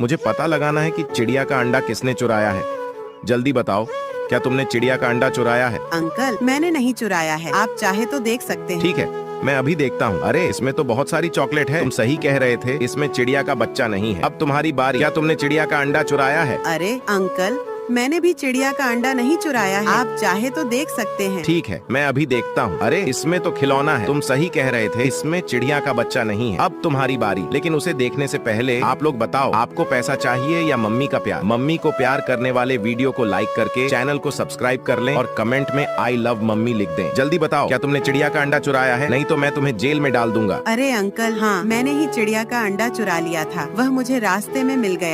मुझे पता लगाना है कि चिड़िया का अंडा किसने चुराया है। जल्दी बताओ, क्या तुमने चिड़िया का अंडा चुराया है? अंकल, मैंने नहीं चुराया है, आप चाहे तो देख सकते हैं। ठीक है, मैं अभी देखता हूँ। अरे, इसमें तो बहुत सारी चॉकलेट है। तुम सही कह रहे थे, इसमें चिड़िया का बच्चा नहीं है। अब तुम्हारी बारी। क्या तुमने चिड़िया का अंडा चुराया है? अरे अंकल, मैंने भी चिड़िया का अंडा नहीं चुराया है, आप चाहे तो देख सकते हैं। ठीक है, मैं अभी देखता हूँ। अरे, इसमें तो खिलौना है। तुम सही कह रहे थे, इसमें चिड़िया का बच्चा नहीं है। अब तुम्हारी बारी, लेकिन उसे देखने से पहले आप लोग बताओ, आपको पैसा चाहिए या मम्मी का प्यार? मम्मी को प्यार करने वाले वीडियो को लाइक करके चैनल को सब्सक्राइब कर लें और कमेंट में आई लव मम्मी लिख दें। जल्दी बताओ, क्या तुमने चिड़िया का अंडा चुराया है? नहीं तो मैं तुम्हें जेल में डाल दूंगा। अरे अंकल, हाँ, मैंने ही चिड़िया का अंडा चुरा लिया था, वह मुझे रास्ते में मिल गया।